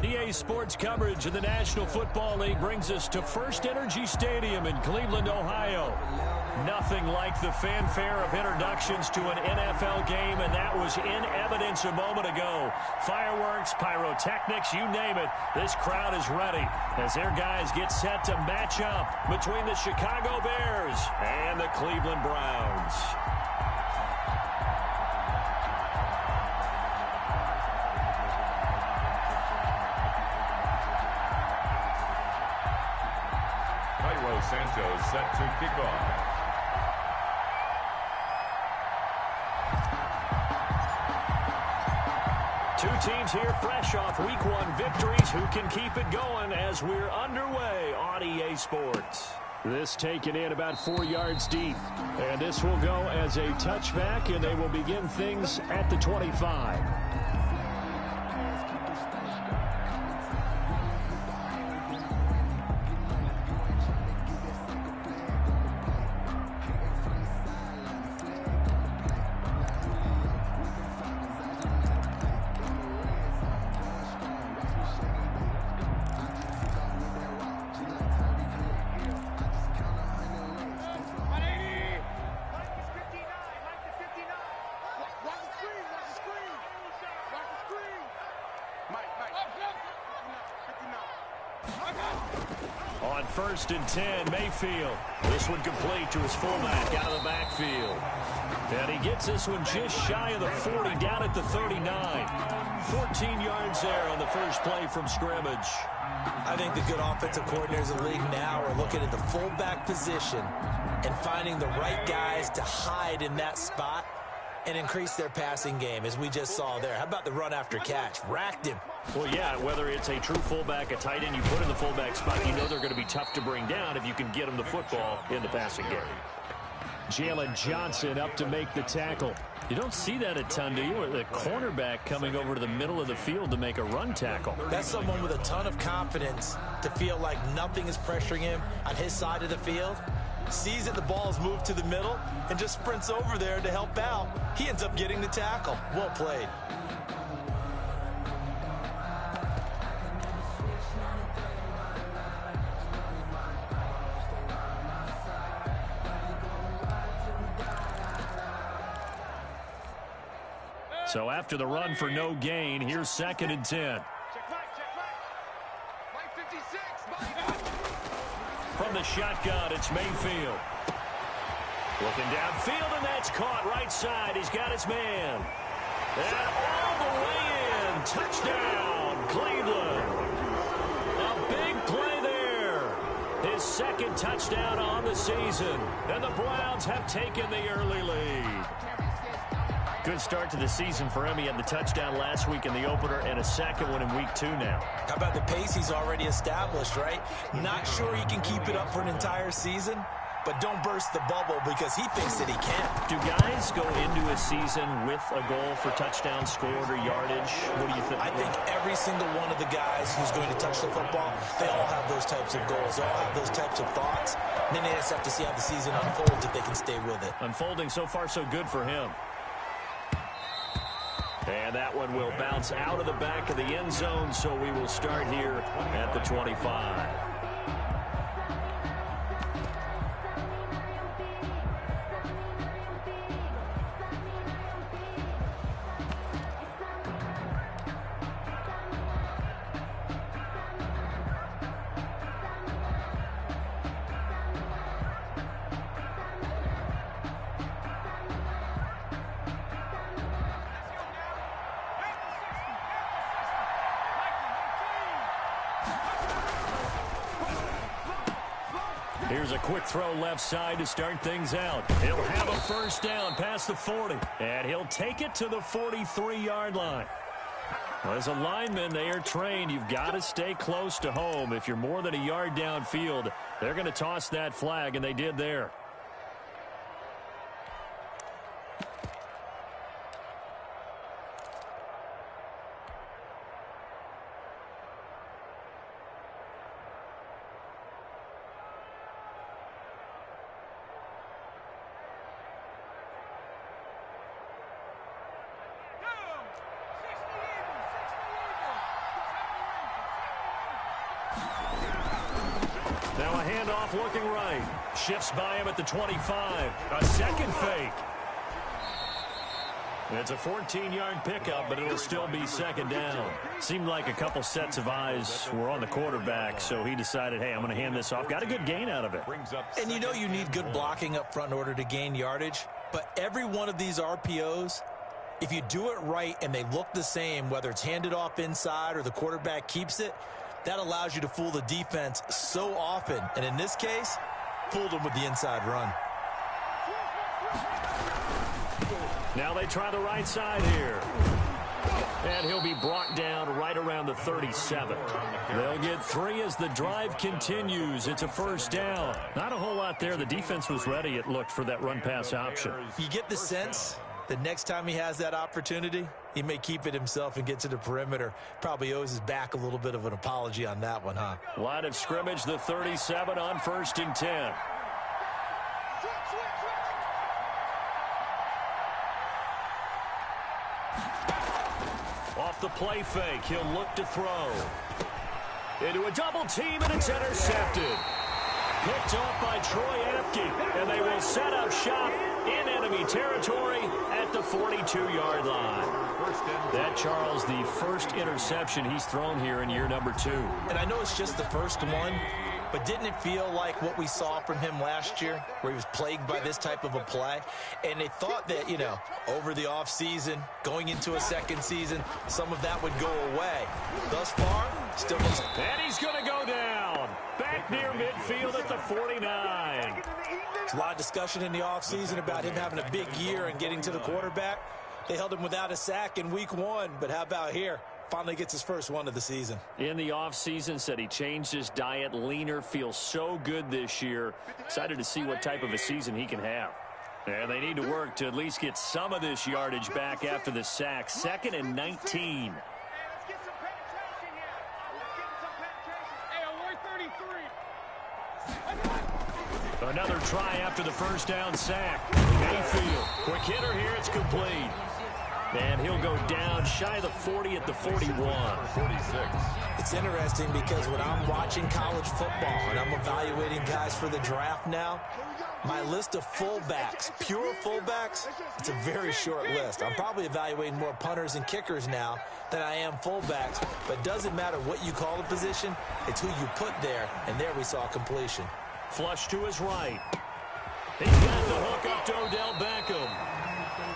EA Sports coverage of the National Football League brings us to First Energy Stadium in Cleveland, Ohio. Nothing like the fanfare of introductions to an NFL game, and that was in evidence a moment ago. Fireworks, pyrotechnics, you name it. This crowd is ready as their guys get set to match up between the Chicago Bears and the Cleveland Browns. Santos set to kick off. Two teams here fresh off Week 1 victories. Who can keep it going as we're underway on EA Sports? This taken in about 4 yards deep. And this will go as a touchback, and they will begin things at the 25. On 1st and 10, Mayfield. This one complete to his fullback out of the backfield. And he gets this one just shy of the 40, down at the 39. 14 yards there on the first play from scrimmage. I think the good offensive coordinators in the league now are looking at the fullback position and finding the right guys to hide in that spot and increase their passing game, as we just saw there. How about the run after catch? Racked him. Well, yeah, whether it's a true fullback, a tight end, you put in the fullback spot, you know they're going to be tough to bring down if you can get them the football in the passing game. Jalen Johnson up to make the tackle. You don't see that a ton, do you? Or the cornerback coming over to the middle of the field to make a run tackle. That's someone with a ton of confidence to feel like nothing is pressuring him on his side of the field. Sees that the ball is moved to the middle and just sprints over there to help out. He ends up getting the tackle. Well played. So after the run for no gain, here's 2nd and 10. From the shotgun, it's Mayfield. Looking downfield, and that's caught right side. He's got his man. And all the way in. Touchdown, Cleveland. A big play there. His 2nd touchdown on the season. And the Browns have taken the early lead. Good start to the season for him. He had the touchdown last week in the opener and a 2nd one in Week 2 now. How about the pace he's already established, right? Not sure he can keep it up for an entire season, but don't burst the bubble because he thinks that he can. Do guys go into a season with a goal for touchdown scored or yardage? What do you think? I think every single one of the guys who's going to touch the football, they all have those types of goals. They all have those types of thoughts. And then they just have to see how the season unfolds if they can stay with it. Unfolding so far so good for him. And that one will bounce out of the back of the end zone, so we will start here at the 25. Here's a quick throw left side to start things out. He'll have a first down past the 40, and he'll take it to the 43-yard line. As a lineman, they are trained. You've got to stay close to home. If you're more than a yard downfield, they're going to toss that flag, and they did there. Now a handoff looking right. Shifts by him at the 25. A second fake. It's a 14-yard pickup, but it'll still be second down. Seemed like a couple sets of eyes were on the quarterback, so he decided, hey, I'm going to hand this off. Got a good gain out of it. And you know you need good blocking up front in order to gain yardage, but every one of these RPOs, if you do it right and they look the same, whether it's handed off inside or the quarterback keeps it, that allows you to fool the defense so often. And in this case, fooled them with the inside run. Now they try the right side here. And he'll be brought down right around the 37. They'll get 3 as the drive continues. It's a first down. Not a whole lot there. The defense was ready, it looked, for that run-pass option. You get the sense the next time he has that opportunity, he may keep it himself and get to the perimeter. Probably owes his back a little bit of an apology on that one, huh? Line of scrimmage, the 37 on 1st and 10. Off the play fake, he'll look to throw. Into a double team, and it's intercepted. Picked off by Troy Apke, and they will set up shop in enemy territory at the 42-yard line. That, Charles, the first interception he's thrown here in year number 2. And I know it's just the first one, but didn't it feel like what we saw from him last year, where he was plagued by this type of a play? And they thought that, you know, over the offseason, going into a second season, some of that would go away. Thus far, still looks... And he's going to go down. Back near midfield at the 49. There's a lot of discussion in the offseason about him having a big year and getting to the quarterback. They held him without a sack in week 1, but how about here? Finally gets his first one of the season. In the offseason, said he changed his diet, leaner, feels so good this year. Excited to see what type of a season he can have. And they need to work to at least get some of this yardage back after the sack. 2nd and 19. Another try after the first down sack. Mayfield, quick hitter here, it's complete. And he'll go down shy of the 40 at the 41. 46. It's interesting because when I'm watching college football and I'm evaluating guys for the draft now, my list of fullbacks, pure fullbacks, it's a very short list. I'm probably evaluating more punters and kickers now than I am fullbacks, but it doesn't matter what you call the position, it's who you put there, and there we saw completion. Flush to his right. He's got the hook up to Odell Beckham.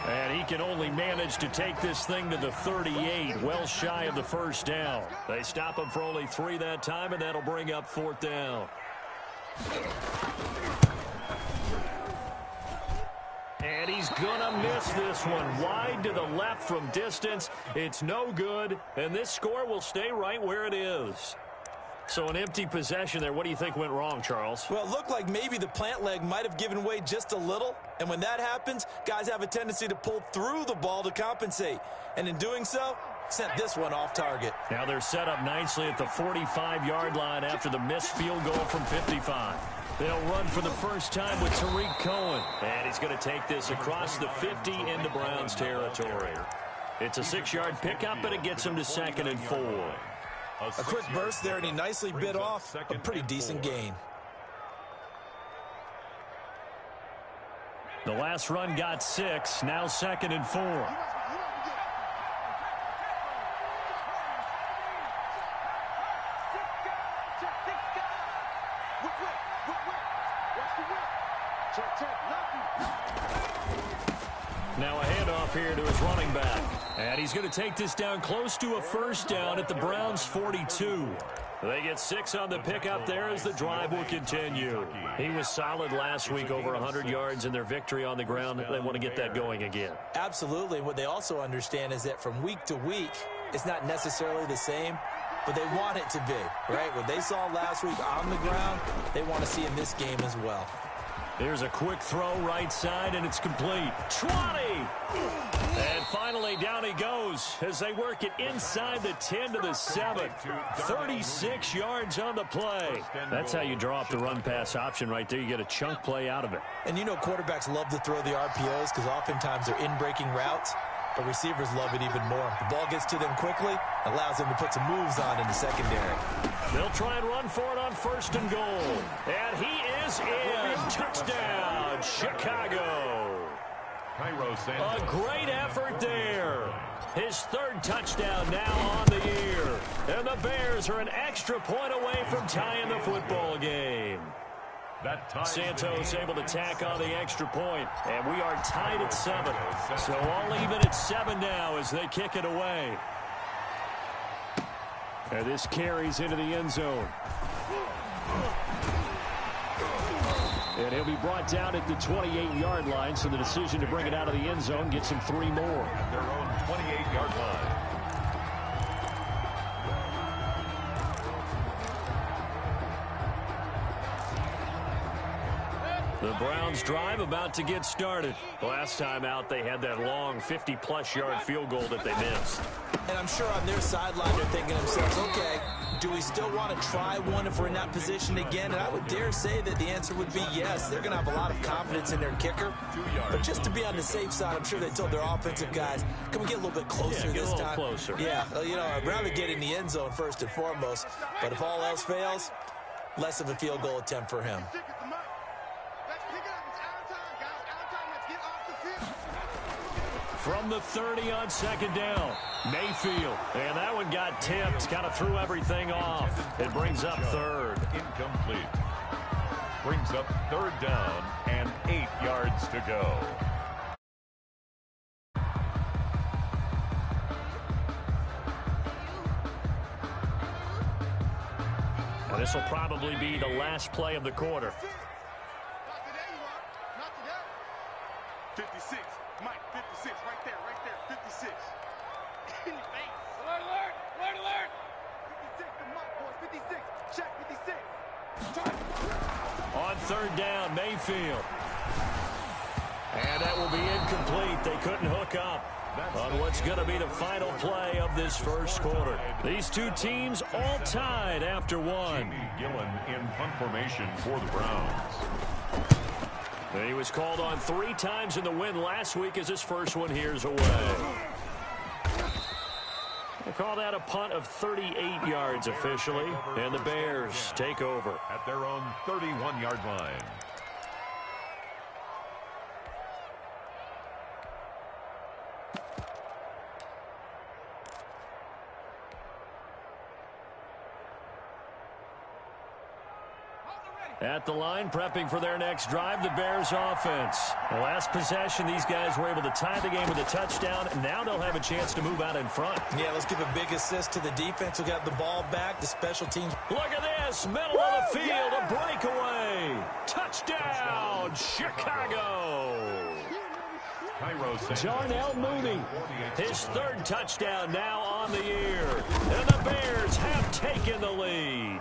And he can only manage to take this thing to the 38, well shy of the first down. They stop him for only 3 that time, and that'll bring up 4th down. And he's gonna miss this one. Wide to the left from distance. It's no good, and this score will stay right where it is. So an empty possession there. What do you think went wrong, Charles? Well, it looked like maybe the plant leg might have given way just a little. And when that happens, guys have a tendency to pull through the ball to compensate. And in doing so, sent this one off target. Now they're set up nicely at the 45-yard line after the missed field goal from 55. They'll run for the first time with Tariq Cohen. And he's going to take this across the 50 into Browns territory. It's a 6-yard pickup, but it gets him to 2nd and 4. A quick burst there, and he nicely bit off a pretty decent gain. The last run got 6, now 2nd and 4. Now a handoff here to his running back. And he's going to take this down close to a first down at the Browns' 42. They get 6 on the pickup there as the drive will continue. He was solid last week, over 100 yards in their victory on the ground. They want to get that going again. Absolutely. What they also understand is that from week to week, it's not necessarily the same, but they want it to be, right? What they saw last week on the ground, they want to see in this game as well. There's a quick throw right side, and it's complete. 20! And finally, down he goes as they work it inside the 10 to the 7. 36 yards on the play. That's how you draw up the run-pass option right there. You get a chunk play out of it. And you know quarterbacks love to throw the RPOs because oftentimes they're in-breaking routes. but receivers love it even more. The ball gets to them quickly, allows them to put some moves on in the secondary. They'll try and run for it on 1st and goal. And he is in. Touchdown, Chicago. A great effort there. His 3rd touchdown now on the year. And the Bears are an extra point away from tying the football game. Santos able to tack on the extra point, and we are tied at 7. So all even at 7 now as they kick it away. And this carries into the end zone. And he'll be brought down at the 28-yard line, so the decision to bring it out of the end zone gets him 3 more. At their own 28-yard line. The Browns drive about to get started. Last time out, they had that long 50-plus yard field goal that they missed. And I'm sure on their sideline they're thinking to themselves, okay, do we still want to try one if we're in that position again? And I would dare say that the answer would be yes. They're going to have a lot of confidence in their kicker. But just to be on the safe side, I'm sure they told their offensive guys, can we get a little bit closer this time? Closer. Yeah, you know, I'd rather get in the end zone first and foremost. But if all else fails, less of a field goal attempt for him. From the 30 on 2nd down, Mayfield. And that one got tipped, kind of threw everything off. It brings up 3rd. Incomplete. Brings up 3rd down and 8 yards to go. And this will probably be the last play of the quarter. 56. Mike, 56, right there, 56. In your face. Alert, alert, alert. 56, the Mike, boys, 56. Check, 56. On 3rd down, Mayfield. And that will be incomplete. They couldn't hook up on what's going to be the final play of this 1st quarter. These two teams all tied after 1. Jamie Gillen in punt formation for the Browns. And he was called on 3 times in the win last week as his first one here's away. They call that a punt of 38 yards officially, and the Bears take over. At their own 31-yard line. At the line, prepping for their next drive, the Bears offense. The last possession, these guys were able to tie the game with a touchdown, and now they'll have a chance to move out in front. Yeah, let's give a big assist to the defense who got the ball back. The special teams. Look at this, middle of the field, a breakaway. Touchdown, Chicago. Darnell Mooney, his 3rd touchdown now on the year. And the Bears have taken the lead.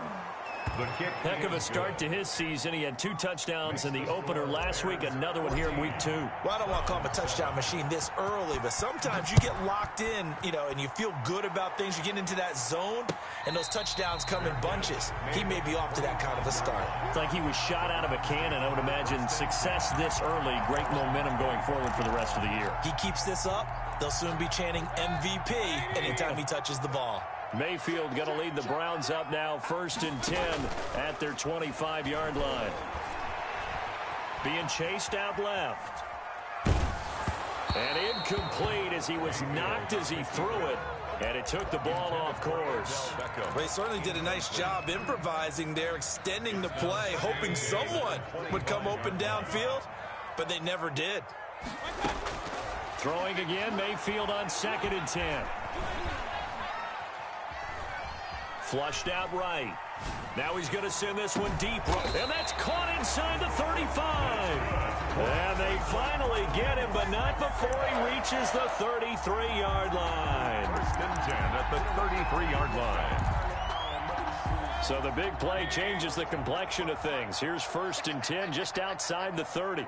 Heck of a start to his season. He had 2 touchdowns in the opener last week, another one here in week 2. Well, I don't want to call him a touchdown machine this early, but sometimes you get locked in, you know, and you feel good about things. You get into that zone, and those touchdowns come in bunches. He may be off to that kind of a start. It's like he was shot out of a cannon. I would imagine success this early, great momentum going forward for the rest of the year. He keeps this up, they'll soon be chanting MVP anytime he touches the ball. Mayfield going to lead the Browns up now, 1st and 10 at their 25-yard line. Being chased out left. And incomplete as he was knocked as he threw it. And it took the ball off course. Well, he certainly did a nice job improvising there, extending the play, hoping someone would come open downfield, but they never did. Throwing again, Mayfield on 2nd and 10. Flushed out right. Now he's going to send this one deep. And that's caught inside the 35. And they finally get him, but not before he reaches the 33-yard line. 1st and 10 at the 33-yard line. So the big play changes the complexion of things. Here's 1st and 10 just outside the 30.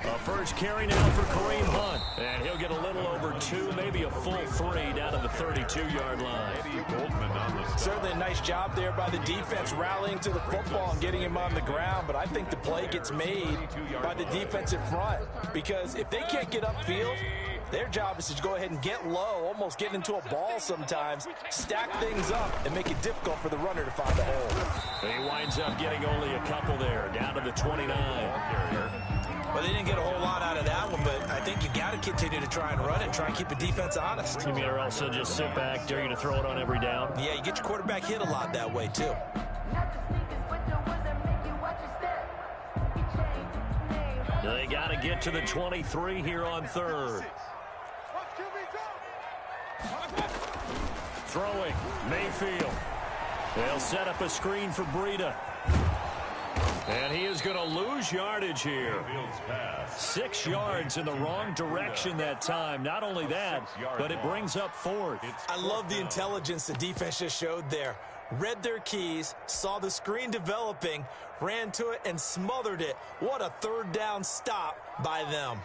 A first carry now for Kareem Hunt. And he'll get a little over 2, maybe a full 3 down to the 32. 32-yard line. Eddie Goldman on the stop. Certainly a nice job there by the defense rallying to the football and getting him on the ground, but I think the play gets made by the defensive front because if they can't get upfield, their job is to go ahead and get low, almost get into a ball sometimes, stack things up, and make it difficult for the runner to find a hole. He winds up getting only a couple there, down to the 29. Well, they didn't get a whole lot out of that one, but I think you got to continue to try and run it, try and keep the defense honest. You mean or else they'll just sit back, dare you to throw it on every down? Yeah, you get your quarterback hit a lot that way, too. They got to get to the 23 here on third. Throwing, Mayfield. They'll set up a screen for Breida. And he is going to lose yardage here. 6 yards in the wrong direction that time. Not only that, but it brings up fourth. I love the intelligence the defense just showed there. Read their keys, saw the screen developing, ran to it, and smothered it. What a third down stop by them.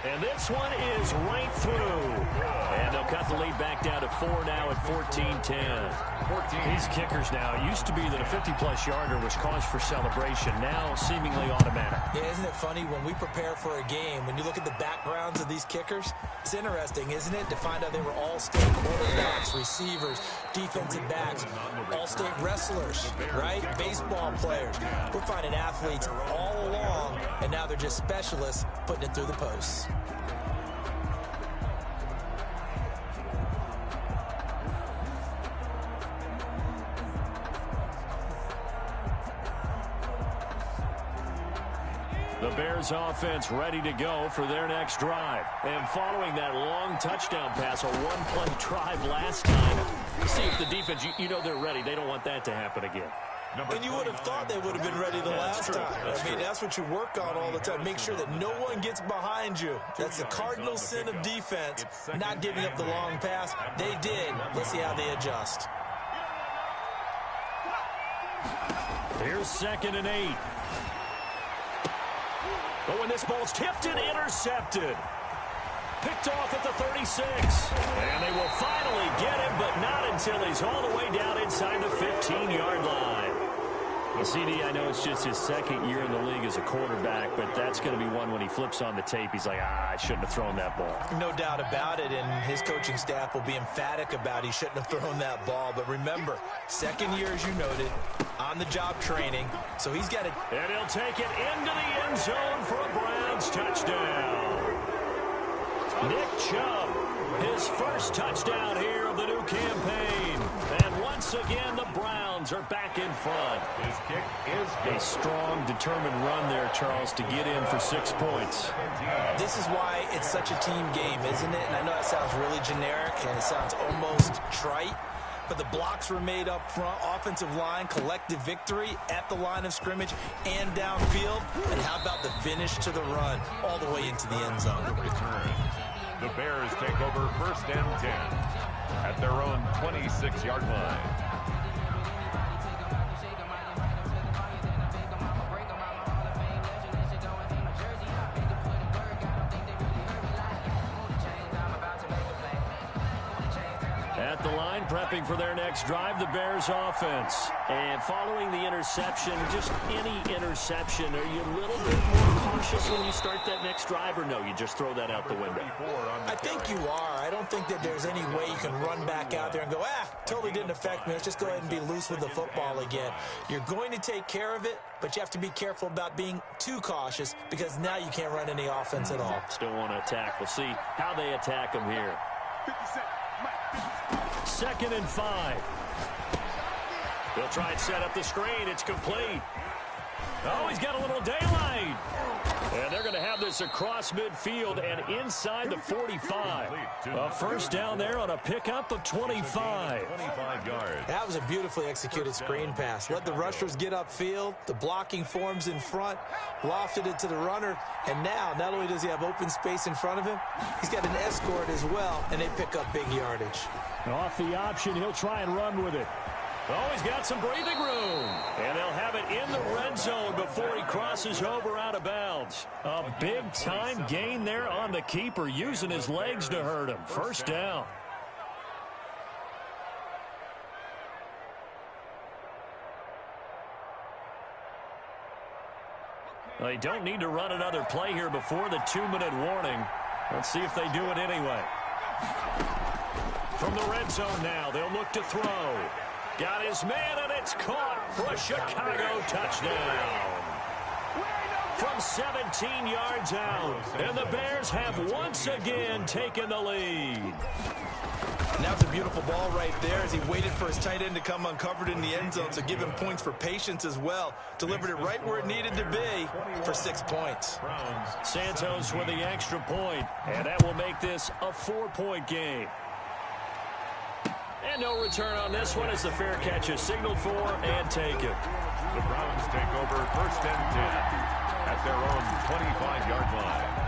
And this one is right through. And they'll cut the lead back down to 4 now at 14-10. These kickers now, it used to be that a 50-plus yarder was cause for celebration. Now seemingly automatic. Yeah, isn't it funny when we prepare for a game, when you look at the backgrounds of these kickers, it's interesting, isn't it, to find out they were all-state quarterbacks, receivers, defensive backs, all-state wrestlers, right? Baseball players. We're finding athletes all along, and now they're just specialists putting it through the posts. The Bears offense ready to go for their next drive. And following that long touchdown pass, a one-play drive last time. See if the defense, you know they're ready. They don't want that to happen again. And you would have thought they would have been ready the last time. I mean, that's what you work on all the time. Make sure that no one gets behind you. That's the cardinal sin of defense, not giving up the long pass. They did. Let's see how they adjust. Here's 2nd and 8. But when this ball's tipped and intercepted. Picked off at the 36. And they will finally get him, but not until he's all the way down inside the 15-yard line. Well, CD, I know it's just his 2nd year in the league as a quarterback, but that's going to be one when he flips on the tape. He's like, I shouldn't have thrown that ball. No doubt about it, and his coaching staff will be emphatic about he shouldn't have thrown that ball. But remember, 2nd year, as you noted, on-the-job training, so he's got it. And he'll take it into the end zone for a Browns touchdown. Nick Chubb, his first touchdown here of the new campaign. And once again, the Browns are back in front. His kick is a strong, determined run there, Charles, to get in for 6 points. This is why it's such a team game, isn't it? And I know that sounds really generic, and it sounds almost trite. But the blocks were made up front, offensive line, collective victory at the line of scrimmage and downfield. And how about the finish to the run all the way into the end zone? return. The Bears take over 1st and 10 at their own 26-yard line. At the line, prepping for their next drive, the Bears offense. And following the interception, just any interception, are you a little bit more cautious when you start that next drive, or no, you just throw that out the window? I think you are. I don't think that there's any way you can run back out there and go, totally didn't affect me. Let's just go ahead and be loose with the football again. You're going to take care of it, but you have to be careful about being too cautious because now you can't run any offense at all. Still want to attack. We'll see how they attack them here. 2nd and 5. They'll try and set up the screen. It's complete. Oh, he's got a little daylight. And they're going to have this across midfield and inside the 45. A first down there on a pickup of 25. 25 yards. That was a beautifully executed screen pass. Let the rushers get upfield. The blocking forms in front. Lofted it to the runner. And now, not only does he have open space in front of him, he's got an escort as well, and they pick up big yardage. Off the option, he'll try and run with it. Oh, he's got some breathing room. And they'll have it in the red zone before he crosses over out of bounds. A big-time gain there on the keeper, using his legs to hurt him. First down. They don't need to run another play here before the 2-minute warning. Let's see if they do it anyway. From the red zone now, they'll look to throw. Got his man, and it's caught for a Chicago touchdown. From 17 yards out, and the Bears have once again taken the lead. Now it's a beautiful ball right there as he waited for his tight end to come uncovered in the end zone, so give him points for patience as well. Delivered it right where it needed to be for 6 points. Santos with the extra point, and that will make this a 4-point game. And no return on this one as the fair catch is signaled for and taken. The Browns take over 1st and 10 at their own 25-yard line.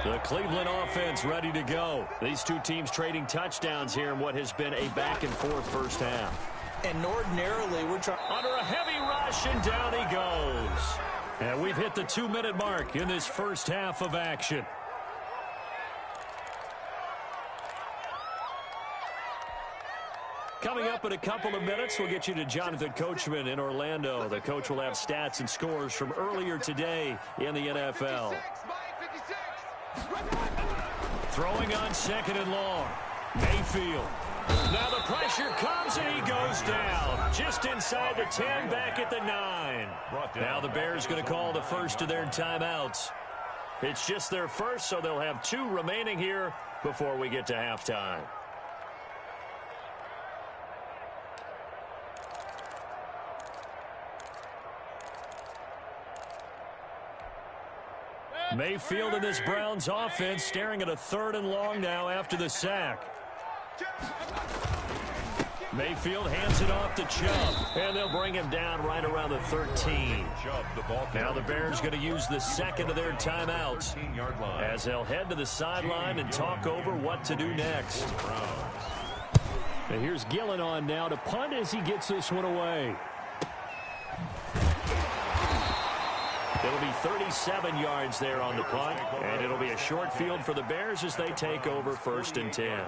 The Cleveland offense ready to go. These two teams trading touchdowns here in what has been a back-and-forth first half. And ordinarily, we're trying... Under a heavy rush, and down he goes. And we've hit the 2-minute mark in this first half of action. Coming up in a couple of minutes, we'll get you to Jonathan Coachman in Orlando. The coach will have stats and scores from earlier today in the NFL. Throwing on 2nd and long. Mayfield. Now the pressure comes, and he goes down. Just inside the 10, back at the 9. Now the Bears going to call the first of their timeouts. It's just their first, so they'll have 2 remaining here before we get to halftime. Mayfield in this Browns offense staring at a 3rd and long now after the sack. Mayfield hands it off to Chubb, and they'll bring him down right around the 13. Now the Bears going to use the second of their timeouts as they'll head to the sideline and talk over what to do next. And here's Gillen on now to punt as he gets this one away. It'll be 37 yards there on the punt, and it'll be a short field for the Bears as they take over 1st and 10.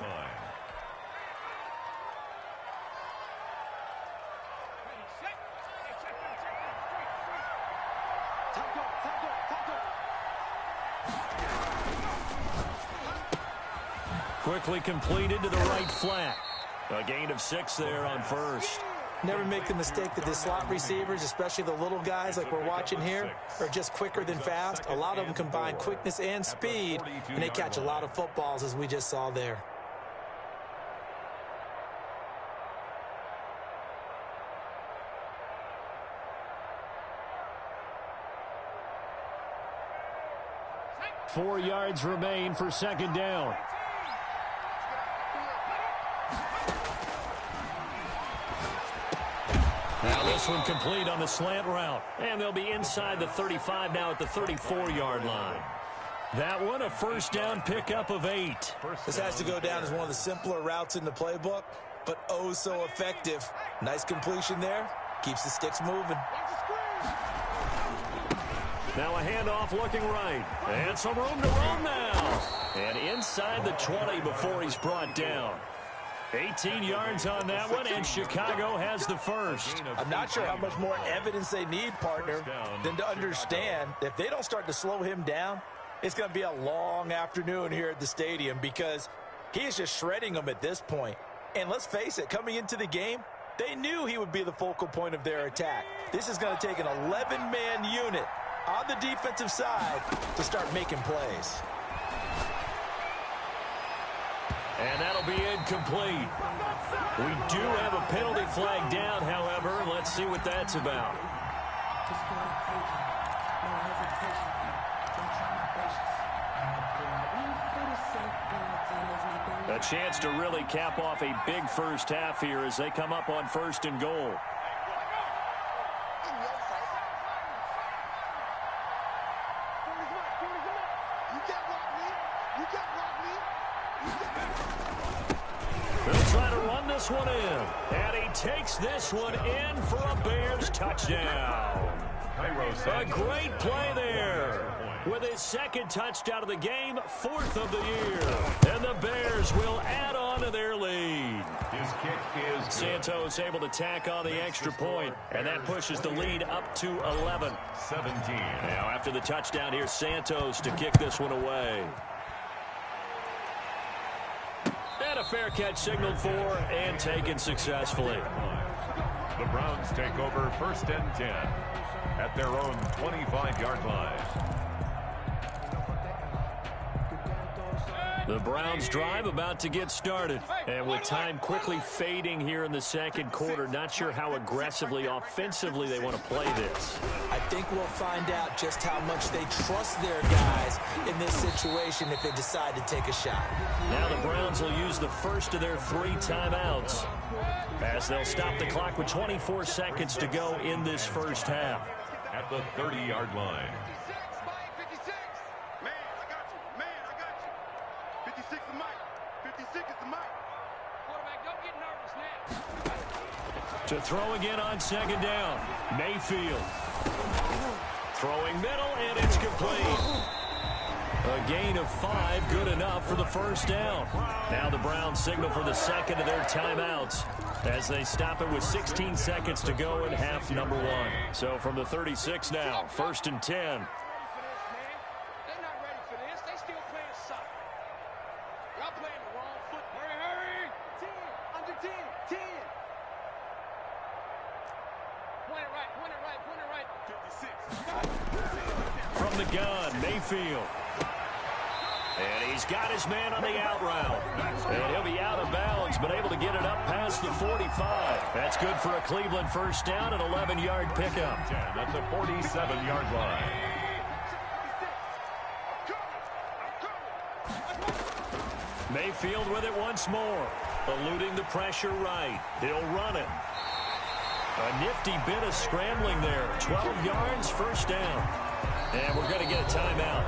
Quickly completed to the right flat. A gain of 6 there on 1st. Never make the mistake that the slot receivers, especially the little guys like we're watching here, are just quicker than fast. A lot of them combine quickness and speed, and they catch a lot of footballs, as we just saw there. Four yards remain for 2nd down. Now this one complete on the slant route. And they'll be inside the 35 now at the 34-yard line. That one, a 1st down pickup of 8. This has to go down as one of the simpler routes in the playbook, but oh so effective. Nice completion there. Keeps the sticks moving. Now a handoff looking right. And some room to roam now. And inside the 20 before he's brought down. 18 yards on that one, and Chicago has the first. I'm not sure how much more evidence they need, partner, than to understand that if they don't start to slow him down, it's going to be a long afternoon here at the stadium because he is just shredding them at this point. And let's face it, coming into the game, they knew he would be the focal point of their attack. This is going to take an 11-man unit on the defensive side to start making plays. And that'll be incomplete. We do have a penalty flag down, however. Let's see what that's about. A chance to really cap off a big first half here as they come up on 1st and goal. this one in. And he takes this one in for a Bears touchdown. A great play there. With his second touchdown of the game, 4th of the year. And the Bears will add on to their lead. His kick is good. Santos able to tack on the extra point, and that pushes the lead up to 11. 17. Now after the touchdown, here's Santos to kick this one away. And a fair catch signaled for and taken successfully. The Browns take over 1st and 10 at their own 25-yard line. The Browns drive about to get started. And with time quickly fading here in the second quarter, not sure how aggressively, offensively they want to play this. I think we'll find out just how much they trust their guys in this situation if they decide to take a shot. Now the Browns will use the first of their 3 timeouts as they'll stop the clock with 24 seconds to go in this first half. At the 30-yard line. 56 is Mike. 56 is the Mike. Quarterback, don't get nervous now. To throw again on second down. Mayfield. Throwing middle, and it's complete. A gain of 5, good enough for the first down. Now the Browns signal for the second of their timeouts as they stop it with 16 seconds to go in half number 1. So from the 36 now, 1st and 10. From the gun, Mayfield. And he's got his man on the out route. And he'll be out of bounds, but able to get it up past the 45. That's good for a Cleveland first down, an 11-yard pickup. At the 47-yard line. Mayfield with it once more. Eluding the pressure right. He'll run it. A nifty bit of scrambling there. 12 yards, first down. And we're going to get a timeout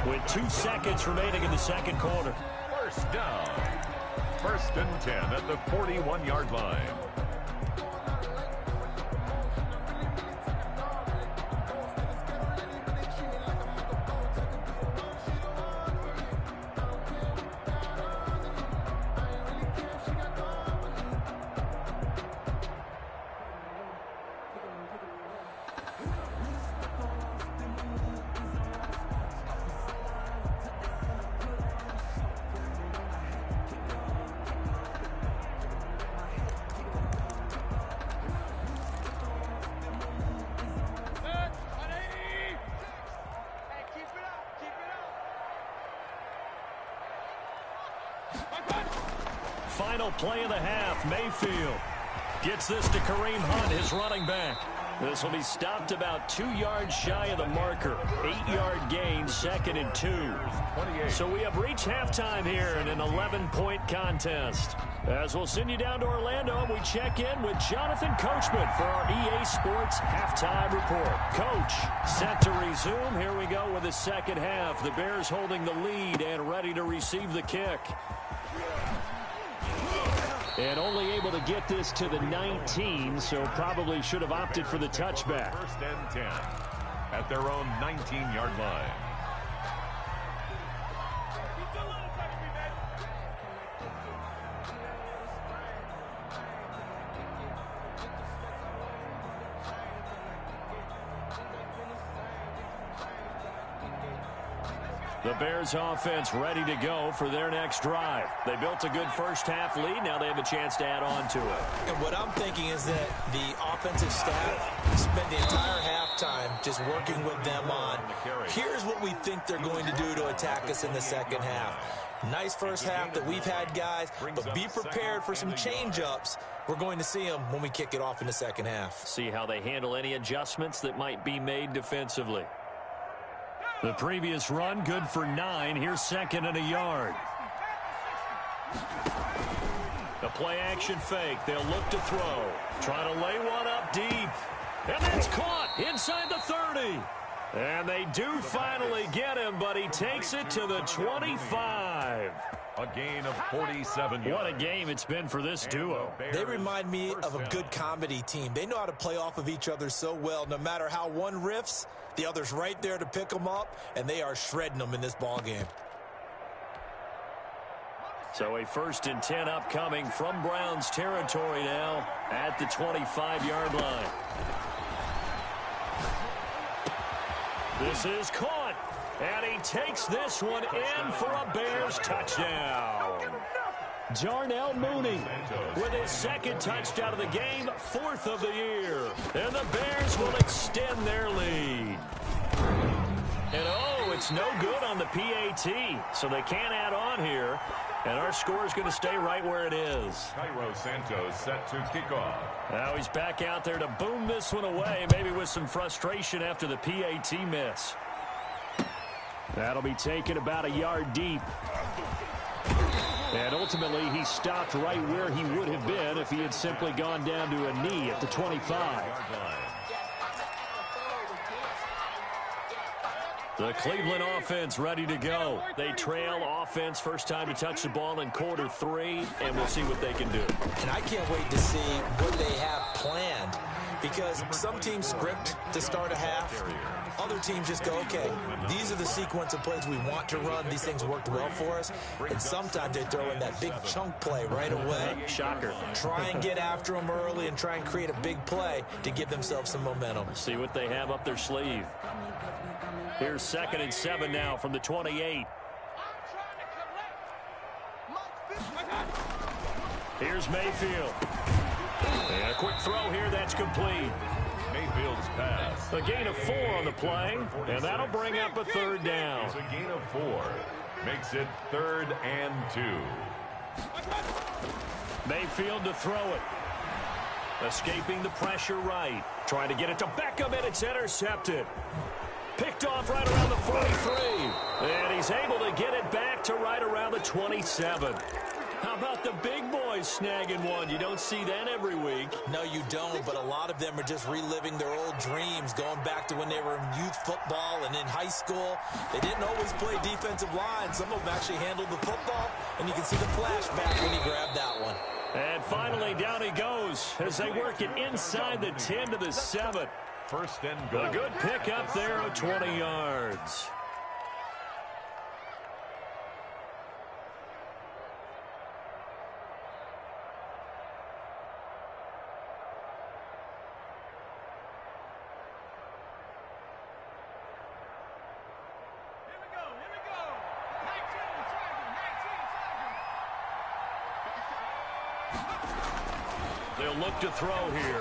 with 2 seconds remaining in the second quarter. First down. 1st and 10 at the 41-yard line. Final play of the half. Mayfield gets this to Kareem Hunt, his running back. This will be stopped about 2 yards shy of the marker. 8-yard gain, 2nd and 2. So we have reached halftime here in an 11-point contest. As we'll send you down to Orlando, and we check in with Jonathan Coachman for our EA Sports Halftime Report. Coach, set to resume. Here we go with the second half. The Bears holding the lead and ready to receive the kick. And only able to get this to the 19, so probably should have opted for the touchback. 1st and 10 at their own 19-yard line. The Bears offense ready to go for their next drive. They built a good first half lead. Now they have a chance to add on to it. And what I'm thinking is that the offensive staff spent the entire halftime just working with them on, here's what we think they're going to do to attack us in the second half. Nice first half that we've had, guys, but be prepared for some change-ups. We're going to see them when we kick it off in the second half. See how they handle any adjustments that might be made defensively. The previous run, good for 9. Here's 2nd and a yard. The play-action fake. They'll look to throw. Trying to lay one up deep. And that's caught inside the 30. And they do finally get him, but he takes it to the 25. A gain of 47 yards. What a game it's been for this duo. They remind me of a good comedy team. They know how to play off of each other so well. No matter how one riffs, the other's right there to pick them up, and they are shredding them in this ball game. So a 1st and 10 upcoming from Browns territory now at the 25-yard line. This is caught, and he takes this one in for a Bears touchdown. Darnell Mooney with his 2nd touchdown of the game, 4th of the year. And the Bears will extend their lead. And oh, it's no good on the PAT, so they can't add on here. And our score is going to stay right where it is. Cairo Santos set to kick off. Now he's back out there to boom this one away, maybe with some frustration after the PAT miss. That'll be taken about a yard deep. And ultimately, he stopped right where he would have been if he had simply gone down to a knee at the 25. The Cleveland offense ready to go. They trail offense, first time to touch the ball in quarter 3, and we'll see what they can do. And I can't wait to see what they have planned, because some teams script to start a half. Other teams just go, okay, these are the sequence of plays we want to run. These things worked well for us. And sometimes they throw in that big chunk play right away. Shocker. Try and get after them early and try and create a big play to give themselves some momentum. See what they have up their sleeve. Here's 2nd and 7 now from the 28. Here's Mayfield. And a quick throw here, that's complete. Mayfield's pass. A gain of 4 on the play, and that'll bring up a 3rd down. It's a gain of 4. Makes it 3rd and 2. Mayfield to throw it. Escaping the pressure right. Trying to get it to Beckham, and it's intercepted. Picked off right around the 43. And he's able to get it back to right around the 27. How about the big boys snagging one? You don't see that every week. No, you don't, but a lot of them are just reliving their old dreams, going back to when they were in youth football and in high school. They didn't always play defensive line. Some of them actually handled the football, and you can see the flashback when he grabbed that one. And finally, down he goes as they work it inside the 10 to the 7. 1st and goal. A good pick up there of 20 yards. They'll look to throw here.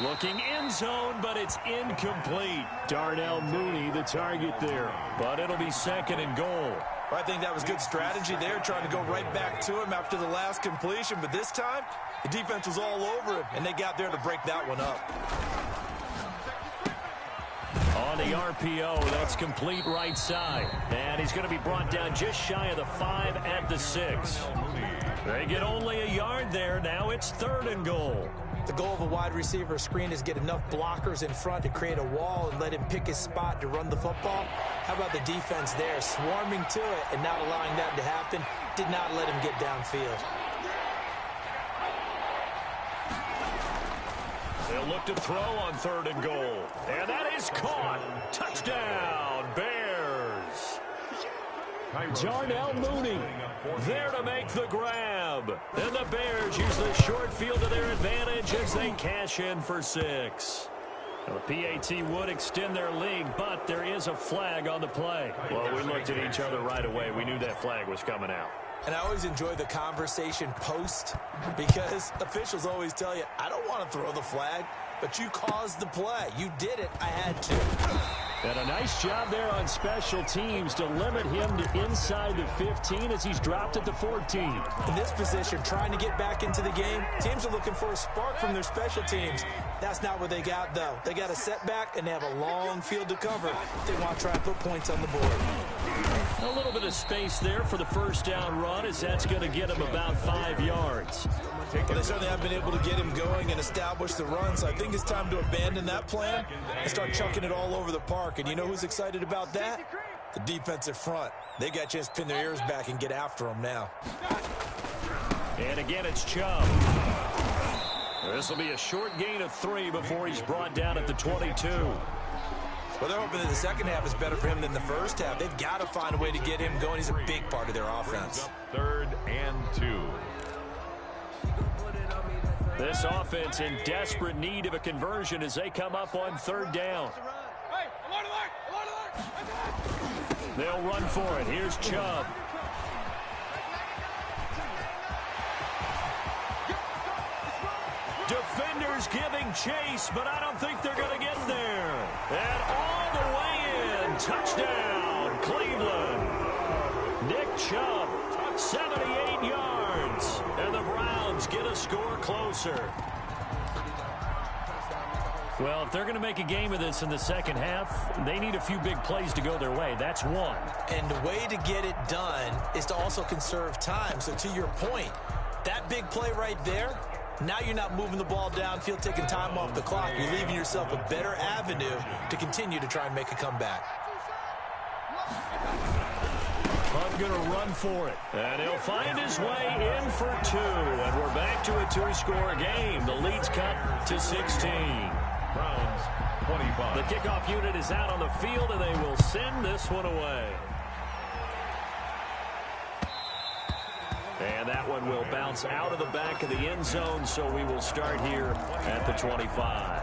Looking end zone, but it's incomplete. Darnell Mooney, the target there. But it'll be 2nd and goal. I think that was good strategy there, trying to go right back to him after the last completion. But this time, the defense was all over him, and they got there to break that one up. On the RPO, that's complete right side. And he's going to be brought down just shy of the 5 at the 6. They get only a yard there. Now it's 3rd and goal. The goal of a wide receiver screen is get enough blockers in front to create a wall and let him pick his spot to run the football. How about the defense there, swarming to it and not allowing that to happen? Did not let him get downfield. They'll look to throw on 3rd and goal. And that is caught. Touchdown, Bears. Darnell Mooney there to make the grab. And the Bears use the short field to their advantage as they cash in for 6. Well, the PAT would extend their lead, but there is a flag on the play. Well, we looked at each other right away. We knew that flag was coming out. And I always enjoy the conversation post, because officials always tell you, I don't want to throw the flag, but you caused the play. You did it. I had to. And a nice job there on special teams to limit him to inside the 15 as he's dropped at the 14. In this position, trying to get back into the game, teams are looking for a spark from their special teams. That's not what they got, though. They got a setback, and they have a long field to cover if they want to try and put points on the board. A little bit of space there for the 1st down run, as that's going to get him about 5 yards. But they certainly have been able to get him going and establish the run, so I think it's time to abandon that plan and start chucking it all over the park. And you know who's excited about that? The defensive front, they got a chance to pin their ears back and get after them now. And again, it's Chubb. This will be a short gain of 3 before he's brought down at the 22. Well, they're hoping that the second half is better for him than the first half. They've got to find a way to get him going. He's a big part of their offense. 3rd and 2. This offense in desperate need of a conversion as they come up on 3rd down. They'll run for it. Here's Chubb. Defenders giving chase, but I don't think they're going to get there. And all the way in. Touchdown, Cleveland. Nick Chubb, 78 yards. And the Browns get a score closer. Well, if they're going to make a game of this in the second half, they need a few big plays to go their way. That's one. And the way to get it done is to also conserve time. So to your point, that big play right there, now you're not moving the ball downfield, taking time off the clock. You're leaving yourself a better avenue to continue to try and make a comeback. Hunt going to run for it. And he'll find his way in for 2. And we're back to a 2-score game. The lead's cut to 16. Browns 25. The kickoff unit is out on the field, and they will send this one away. And that one will bounce out of the back of the end zone, so we will start here at the 25.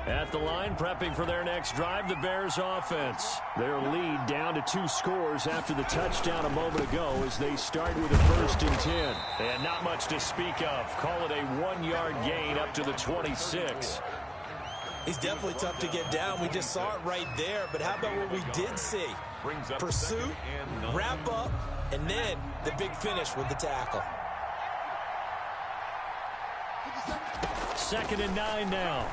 At the line, prepping for their next drive, the Bears offense. Their lead down to 2 scores after the touchdown a moment ago as they start with a 1st and 10. And not much to speak of. Call it a 1-yard gain up to the 26. He's definitely tough to get down. We just saw it right there. But how about what we did see? Pursuit, wrap up, and then the big finish with the tackle. 2nd and 9 now.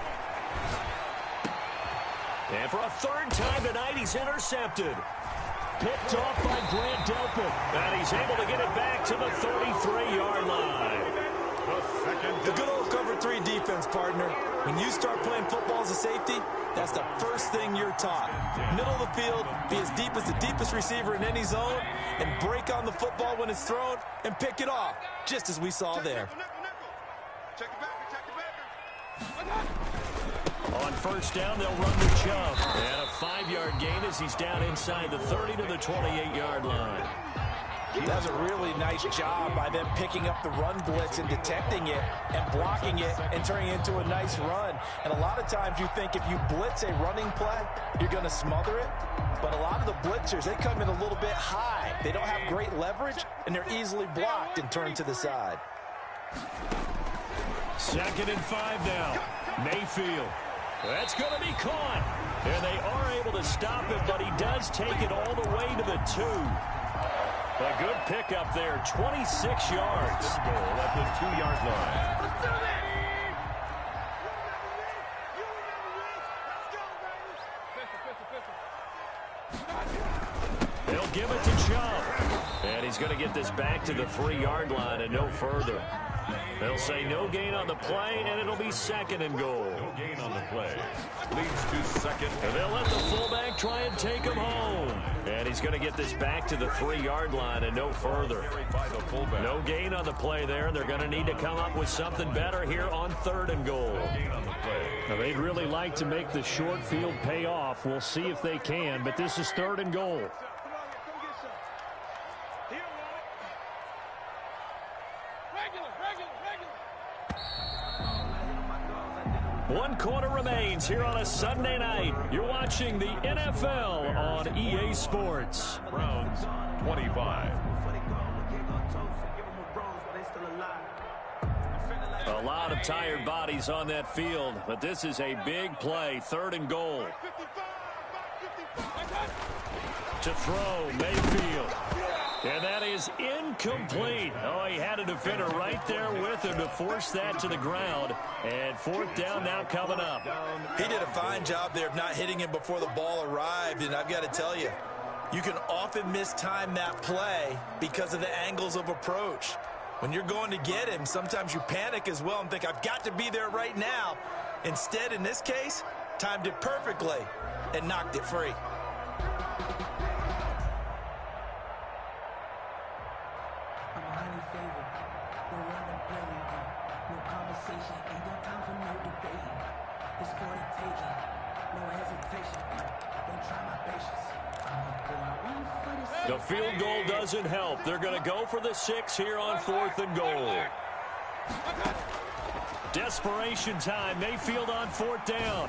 And for a 3rd time tonight, he's intercepted. Picked off by Grant Delpit. And he's able to get it back to the 33-yard line. The good old cover 3 defense, partner. When you start playing football as a safety, that's the first thing you're taught. Middle of the field, be as deep as the deepest receiver in any zone, and break on the football when it's thrown, and pick it off, just as we saw there. Check it back, check it back. On 1st down, they'll run to Chubb. And a 5-yard gain as he's down inside the 30 to the 28-yard line. That's a really nice job by them picking up the run blitz and detecting it and blocking it and turning it into a nice run. And a lot of times you think if you blitz a running play, you're going to smother it. But a lot of the blitzers, they come in a little bit high. They don't have great leverage, and they're easily blocked and turned to the side. 2nd and 5 now. Mayfield. That's going to be caught. And they are able to stop him, but he does take it all the way to the 2. A good pickup there, 26 yards. Goal at the 2-yard line. They'll give it to Chubb. And he's going to get this back to the 3-yard line and no further. They'll say no gain on the play, and it'll be 2nd and goal. No gain on the play. Leads to 2nd. And they'll let the fullback try and take him home. And he's going to get this back to the 3-yard line and no further. No gain on the play there, and they're going to need to come up with something better here on 3rd and goal. Now, they'd really like to make the short field pay off. We'll see if they can, but this is 3rd and goal. One quarter remains here on a Sunday night. You're watching the NFL on EA Sports. Browns 25. A lot of tired bodies on that field, but this is a big play. 3rd and goal. To throw, Mayfield. And that is incomplete. Oh, he had a defender right there with him to force that to the ground. And 4th down now coming up. He did a fine job there of not hitting him before the ball arrived. And I've got to tell you, You can often mistime that play because of the angles of approach. When you're going to get him, sometimes you panic as well and think, I've got to be there right now. Instead, in this case, timed it perfectly and knocked it free. The field goal doesn't help. They're going to go for the 6 here on 4th and goal. Desperation time. Mayfield on 4th down.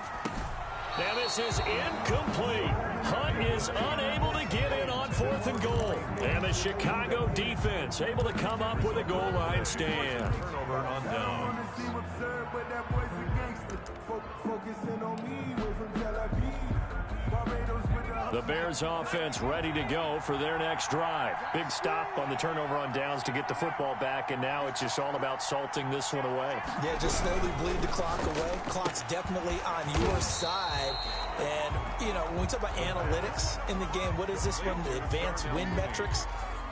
Now this is incomplete. Hunt is unable to get in on 4th and goal. And the Chicago defense able to come up with a goal line stand. Turnover on down. The Bears offense ready to go for their next drive. Big stop on the turnover on downs to get the football back, and now it's just all about salting this one away. Yeah, just slowly bleed the clock away. Clock's definitely on your side. And, you know, when we talk about analytics in the game, what is this one? The advanced win metrics?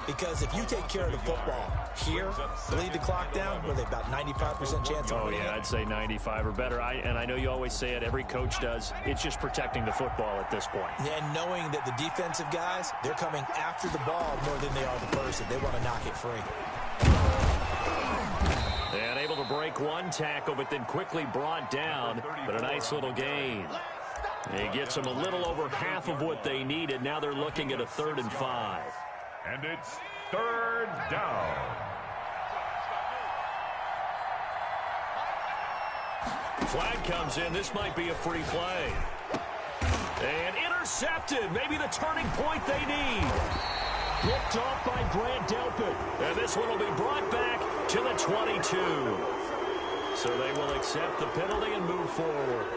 Because if you take care of the football here, bleed the clock down, were they about 95% chance of winning? Yeah, I'd say 95 or better. And I know you always say it, every coach does. It's just protecting the football at this point. Yeah, and knowing that the defensive guys, they're coming after the ball more than they are the person. They want to knock it free. And able to break one tackle, but then quickly brought down. But a nice little gain. He gets them a little over half of what they needed. Now they're looking at a 3rd and 5. And it's 3rd down. Flag comes in. This might be a free play. And intercepted. Maybe the turning point they need. Picked off by Grant Delpit. And this one will be brought back to the 22. So they will accept the penalty and move forward.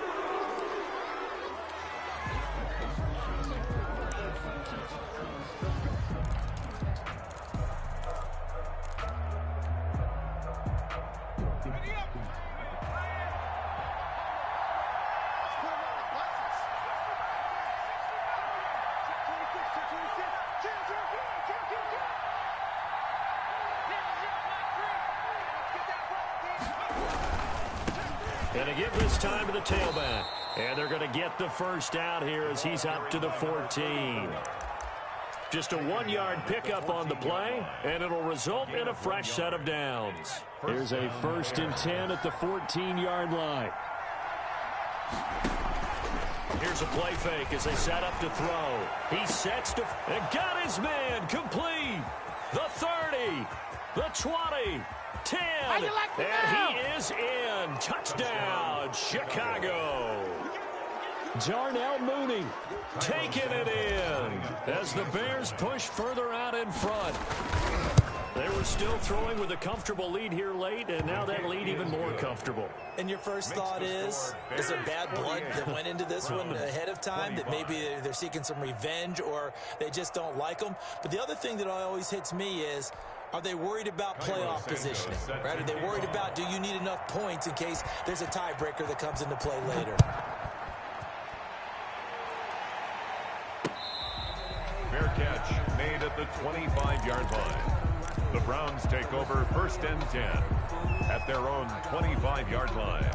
And to give this time to the tailback. And they're going to get the first down here as he's up to the 14. Just a 1-yard pickup on the play, and it'll result in a fresh set of downs. Here's a 1st and 10 at the 14-yard line. Here's a play fake as they set up to throw. He sets to and got his man complete. The 30, the 20, 10, and he is in. Touchdown, Chicago. Darnell Mooney taking it in as the Bears push further out in front. They were still throwing with a comfortable lead here late, and now that lead even more comfortable. And your first thought is there bad blood that went into this one ahead of time, that maybe they're seeking some revenge or they just don't like them? But the other thing that always hits me is, are they worried about playoff positioning? Right? Are they worried about, do you need enough points in case there's a tiebreaker that comes into play later? Fair catch made at the 25-yard line. The Browns take over 1st and 10 at their own 25-yard line.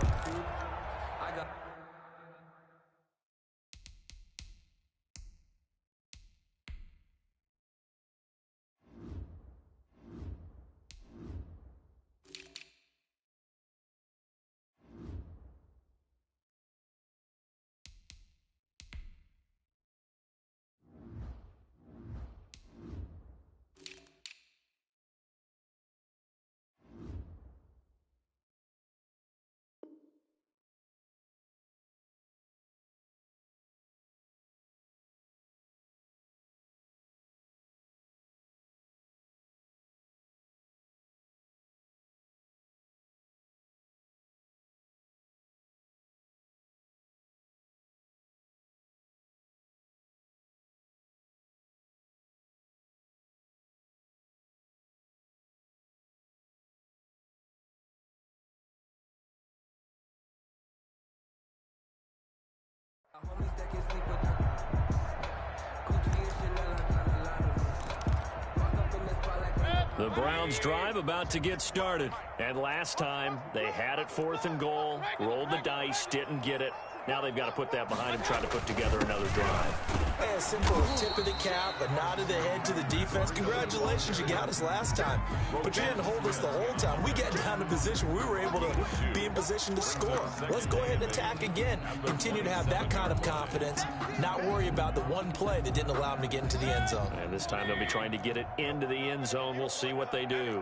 The Browns drive about to get started. And last time, they had it 4th and goal, rolled the dice, didn't get it. Now they've got to put that behind them, try to put together another drive. Hey, a simple tip of the cap, a nod of the head to the defense. Congratulations, you got us last time. But you didn't hold us the whole time. We got down to position. We were able to be in position to score. Let's go ahead and attack again. Continue to have that kind of confidence. Not worry about the one play that didn't allow them to get into the end zone. And this time they'll be trying to get it into the end zone. We'll see what they do.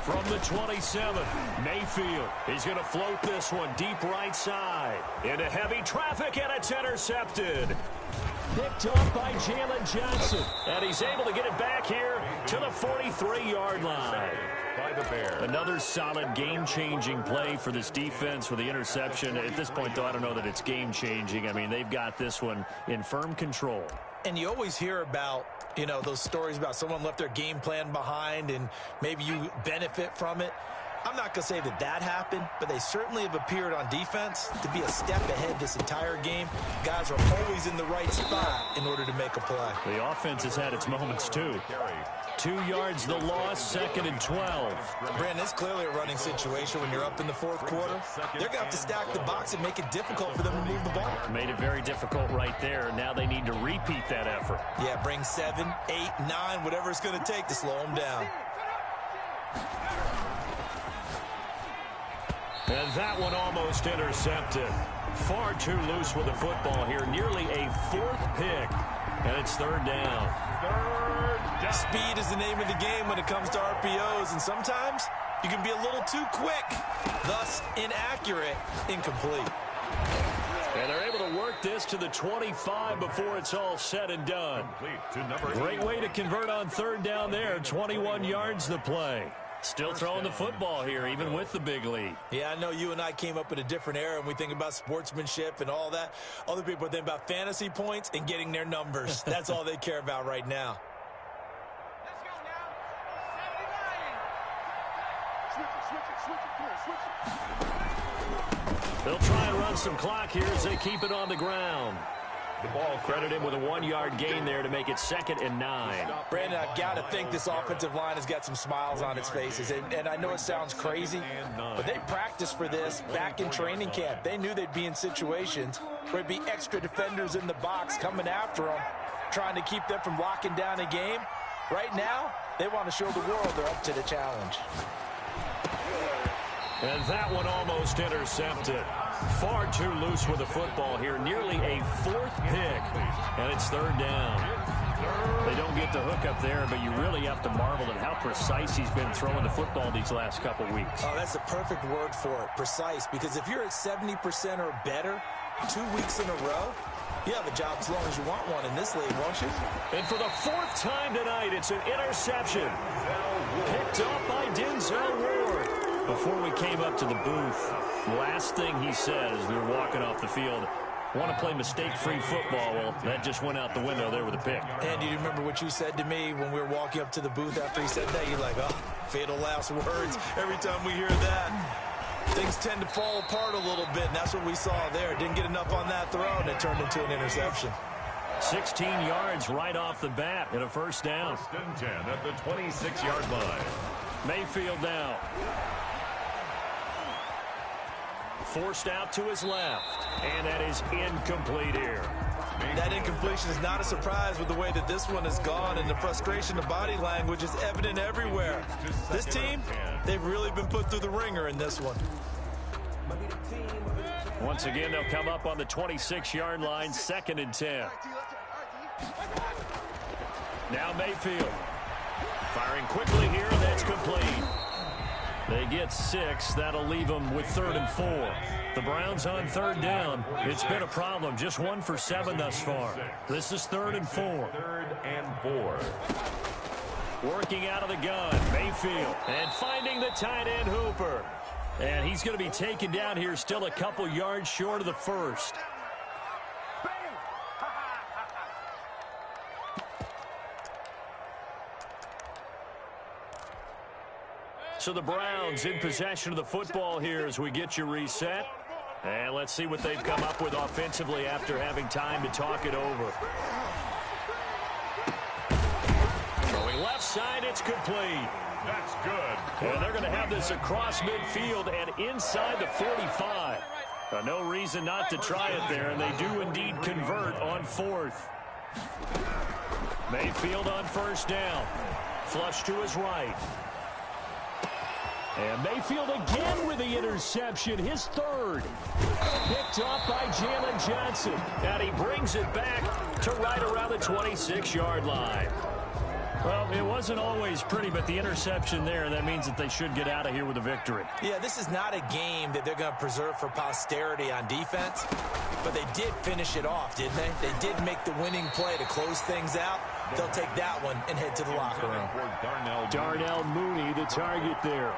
From the 27, Mayfield. He's going to float this one deep right side. Into heavy traffic, and it's intercepted. Picked up by Jalen Johnson. And he's able to get it back here to the 43-yard line. By the Bears. Another solid game-changing play for this defense with the interception. At this point, though, I don't know that it's game-changing. I mean, they've got this one in firm control. And you always hear about, you know, those stories about someone left their game plan behind and maybe you benefit from it. I'm not going to say that that happened, but they certainly have appeared on defense to be a step ahead this entire game. Guys are always in the right spot in order to make a play. The offense has had its moments, too. 2 yards the loss, 2nd and 12. Brandon, it's clearly a running situation when you're up in the 4th quarter. They're going to have to stack the box and make it difficult for them to move the ball. Made it very difficult right there. Now they need to repeat that effort. Yeah, bring 7, 8, 9, whatever it's going to take to slow them down. And that one almost intercepted. Far too loose with the football here. Nearly a 4th pick. And it's 3rd down. Speed is the name of the game when it comes to RPOs. And sometimes you can be a little too quick. Thus, inaccurate, incomplete. And they're able to work this to the 25 before it's all said and done. Great way to convert on 3rd down there. 21 yards the play. Still throwing the football here, even with the big lead. Yeah, I know you and I came up in a different era, and we think about sportsmanship and all that. Other people think about fantasy points and getting their numbers. That's all they care about right now. Let's go now. Switch it. Come on, switch it. They'll try and run some clock here as they keep it on the ground. The ball credited with a 1-yard gain there to make it 2nd and 9. Brandon, I've got to think this offensive line has got some smiles on its faces. And I know it sounds crazy, but they practiced for this back in training camp. They knew they'd be in situations where there'd be extra defenders in the box coming after them, trying to keep them from locking down a game. Right now, they want to show the world they're up to the challenge. And that one almost intercepted. Far too loose with the football here. Nearly a 4th pick. And it's 3rd down. They don't get the hook up there, but you really have to marvel at how precise he's been throwing the football these last couple weeks. Oh, that's the perfect word for it, precise. Because if you're at 70% or better 2 weeks in a row, you have a job as long as you want one in this league, won't you? And for the 4th time tonight, it's an interception. Picked up by Denzel Ward. Before we came up to the booth, last thing he said as we were walking off the field, want to play mistake-free football. Well, that just went out the window there with a pick. And do you remember what you said to me when we were walking up to the booth after he said that? You're like, oh, fatal last words. Every time we hear that, things tend to fall apart a little bit, and that's what we saw there. Didn't get enough on that throw, and it turned into an interception. 16 yards right off the bat and a 1st down. 1st and 10 at the 26-yard line. Mayfield now. Forced out to his left, and that is incomplete here. That incompletion is not a surprise with the way that this one has gone, and the frustration of body language is evident everywhere. This team, they've really been put through the ringer in this one. Once again, they'll come up on the 26-yard line, 2nd and 10. Now Mayfield. Firing quickly here, and that's complete. They get 6. That'll leave them with 3rd and 4. The Browns on 3rd down. It's been a problem. Just 1 for 7 thus far. This is 3rd and 4. 3rd and 4. Working out of the gun, Mayfield. And finding the tight end, Hooper. And he's going to be taken down here, still a couple yards short of the 1st. So the Browns in possession of the football here as we get you reset. And let's see what they've come up with offensively after having time to talk it over. left side. It's complete. That's good. And they're going to have this across midfield and inside the 45. No reason not to try it there, and they do indeed convert on fourth. Mayfield on first down. Flush to his right. And Mayfield again with the interception, his third. Picked off by Jalen Johnson. And he brings it back to right around the 26-yard line. Well, it wasn't always pretty, but the interception there, that means that they should get out of here with a victory. Yeah, this is not a game that they're going to preserve for posterity on defense, but they did finish it off, didn't they? They did make the winning play to close things out. They'll take that one and head to the locker room. Darnell Mooney, the target there.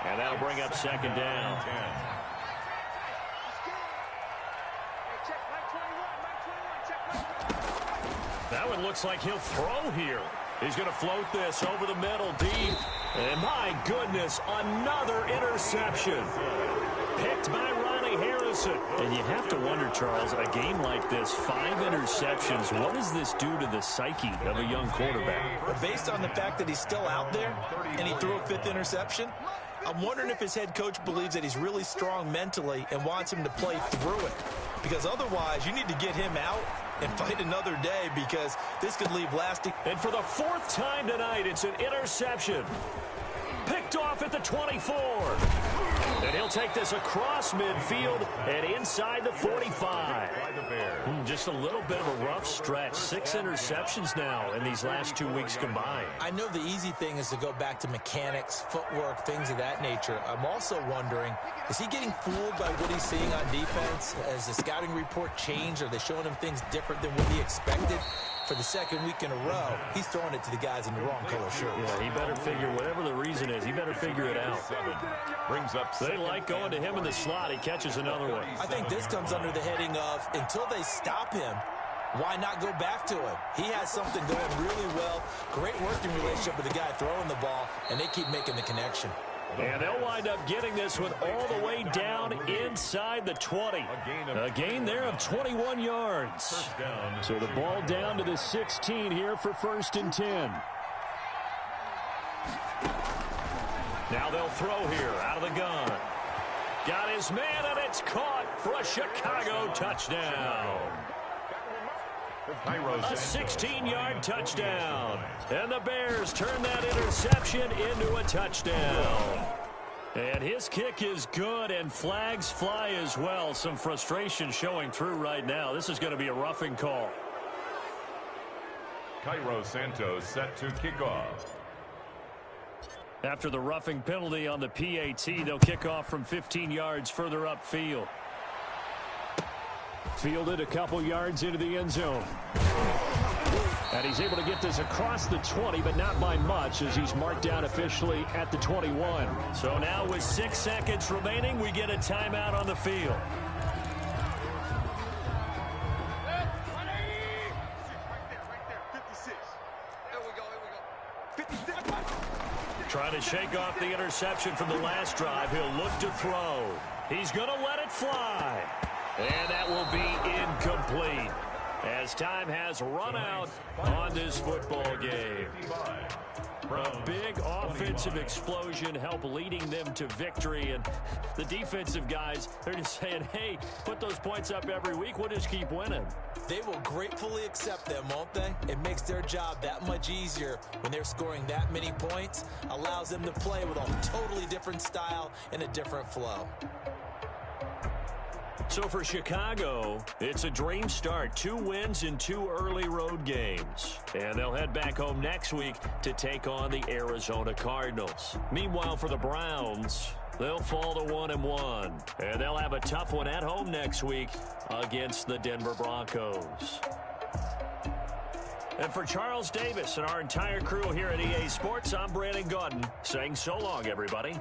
And that'll bring up second down. That one looks like he'll throw here. He's going to float this over the middle deep. And my goodness, another interception. Picked by Ronnie Harrison. And you have to wonder, Charles, a game like this, 5 interceptions, what does this do to the psyche of a young quarterback? But based on the fact that he's still out there and he threw a 5th interception, I'm wondering if his head coach believes that he's really strong mentally and wants him to play through it. Because otherwise, you need to get him out and fight another day, because this could leave lasting. And for the 4th time tonight, it's an interception. Picked off at the 24. And he'll take this across midfield and inside the 45. Just a little bit of a rough stretch. 6 interceptions now in these last 2 weeks combined. I know the easy thing is to go back to mechanics, footwork, things of that nature. I'm also wondering, is he getting fooled by what he's seeing on defense? Has the scouting report changed? Are they showing him things different than what he expected? For the 2nd week in a row, he's throwing it to the guys in the wrong color shirts. Yeah, he better figure, whatever the reason is, he better figure it out. Brings up. They like going to him in the slot. He catches another one. I think this comes under the heading of, until they stop him, why not go back to him? He has something going really well. Great working relationship with the guy throwing the ball, and they keep making the connection. And they'll wind up getting this one all the way down inside the 20. A gain there of 21 yards. So the ball down to the 16 here for 1st and 10. Now they'll throw here out of the gun. Got his man, and it's caught for a Chicago touchdown. A 16-yard touchdown. And the Bears turn that interception into a touchdown. And his kick is good, and flags fly as well. Some frustration showing through right now. This is going to be a roughing call. Cairo Santos set to kick off. After the roughing penalty on the PAT, they'll kick off from 15 yards further upfield. Fielded a couple yards into the end zone. And he's able to get this across the 20, but not by much, as he's marked down officially at the 21. So now with 6 seconds remaining, we get a timeout on the field. Trying to shake off the interception from the last drive. He'll look to throw. He's going to let it fly. And that will be incomplete, as time has run out on this football game. A big offensive explosion helped leading them to victory. And the defensive guys, they're just saying, hey, put those points up every week. We'll just keep winning. They will gratefully accept them, won't they? It makes their job that much easier when they're scoring that many points. Allows them to play with a totally different style and a different flow. So for Chicago, it's a dream start. 2 wins in 2 early road games. And they'll head back home next week to take on the Arizona Cardinals. Meanwhile, for the Browns, they'll fall to 1-1. And they'll have a tough one at home next week against the Denver Broncos. And for Charles Davis and our entire crew here at EA Sports, I'm Brandon Gaudin saying so long, everybody.